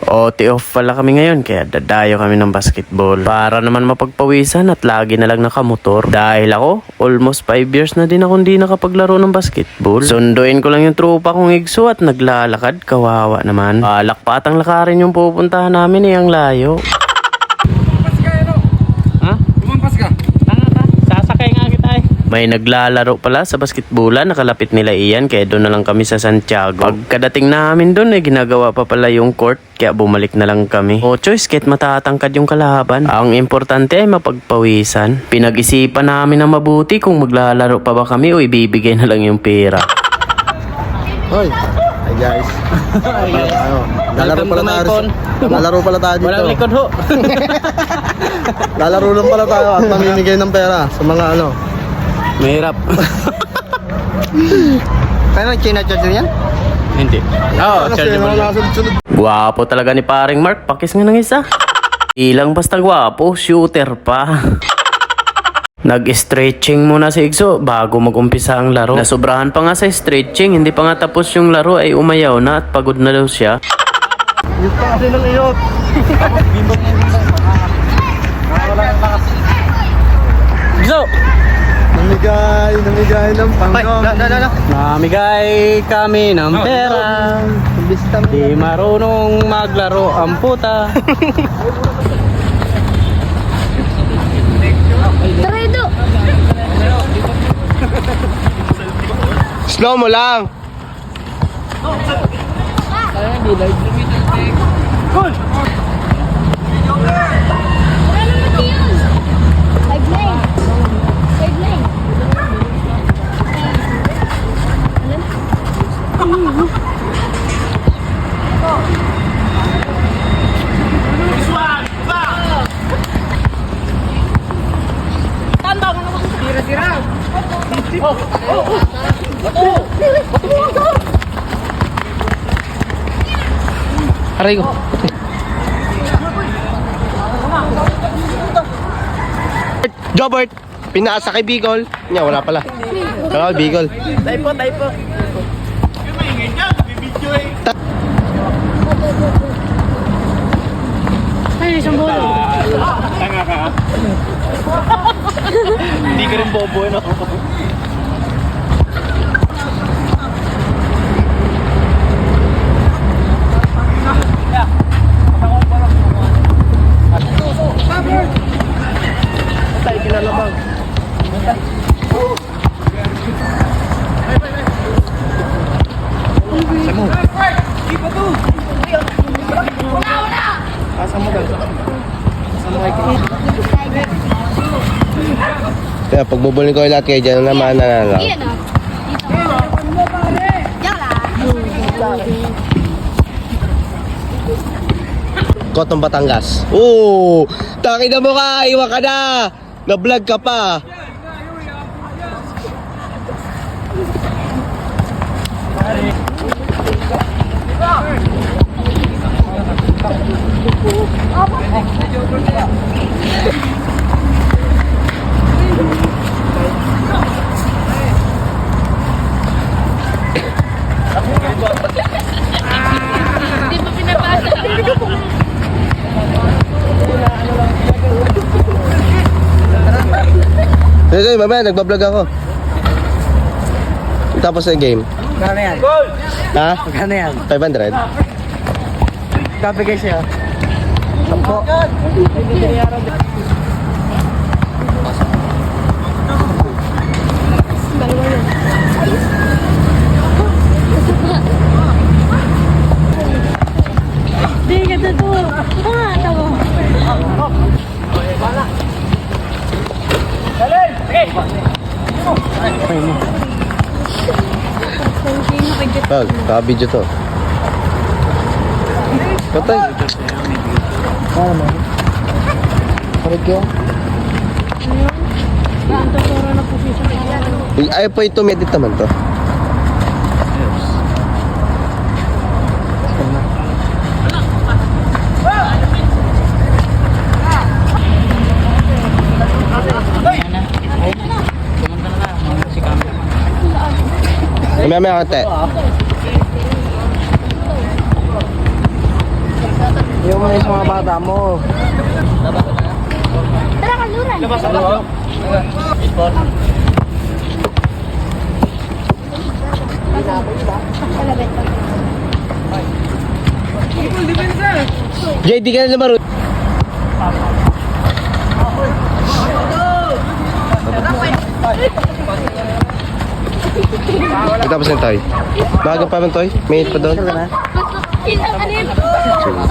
OT off pala kami ngayon kaya dadayo kami ng basketball para naman mapagpawisan at lagi na lang nakamotor. Dahil ako, almost 5 years na din ako hindi nakapaglaro ng basketball. Sunduin ko lang yung tropa kong igso at naglalakad, kawawa naman. Balak pa atang lakarin yung pupuntahan namin ang layo. May naglalaro pala sa basketbolan, nakalapit nila iyan kaya doon na lang kami sa Santiago. Pagkadating namin doon ginagawa pa pala yung court kaya bumalik na lang kami. O choice, kahit matatangkad yung kalaban. Ang importante ay mapagpawisan. Pinag-isipan namin na mabuti kung maglalaro pa ba kami o ibibigay na lang yung pera. Hoy, hi guys. Lalaro pala tayo. Lalaro pala tayo dito. Walang likod ho. Lalaro lang pala tayo at mamimigay ng pera sa mga Mahirap. Kaya nag-china-charger yan? Hindi. Chargeable. Gwapo talaga ni paring Mark. Pakis nga ng isa. Ilang basta gwapo, shooter pa. Nag-stretching muna si Igso bago mag-umpisa ang laro. Nasobrahan pa nga sa stretching, hindi pa nga tapos yung laro ay umayaw na at pagod na daw siya. Yung pa kasi ng iyot. Igso! Namigay ng pangkong. Namigay kami ng pera. Di marunong maglaro ang puta. Taredo! Slow mo lang. Cool! Aray ko. Jobert, pinaasa kay Bigol. Nya, wala pala. Wala kay Bigol. Typo. Ay, isang bola. Tanga ka. Hindi ka rin bobo, no? Tayo kinalabang. Kaya pagbubulin ko yung lahat kayo dyan naman na lang. Iyan o. Kotong Batangas. Oo! Taki na mo ka! Iwan ka na! Na-vlog ka pa! Hindi pa pinapasa. Sige, mamaya nagbablog ako. Tapos na yung game. Magkano yan? Ha? Magkano yan? 500? Kabigay siya. Sampo. Hindi ka to. Ito nga. Pag, naka-video to. Patay. Ano mo? Parig ko? Ay po ito, medit naman to. Mamaya kante. Yung mga sa mga bata mo. Tara, kaluran. JD ka na naman. Tapos na Toy. Bago pa man Toy. May pa doon. Kita ka dito. Kita, bro.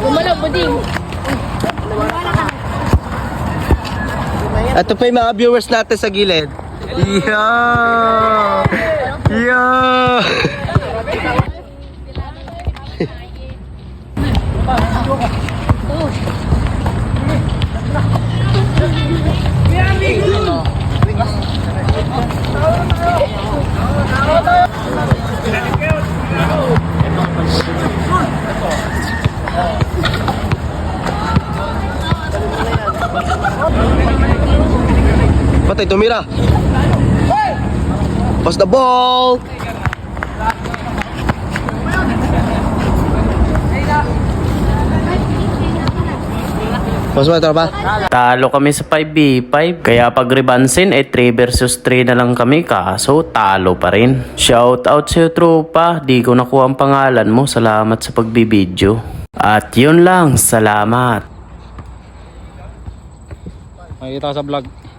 Gumalaw, buding. Ito pa yung mga viewers natin sa gilid. Yeah! Yeah! Patay, tumira. Pass the ball. Pass mo ito ba? Talo kami sa 5v5. Kaya pag rebansin, 3 versus 3 na lang kami. Kaso, talo pa rin. Shout out sa'yo, tropa. Di ko nakuha ang pangalan mo. Salamat sa pagbibideo. At yun lang. Salamat. Makikita ka sa vlog.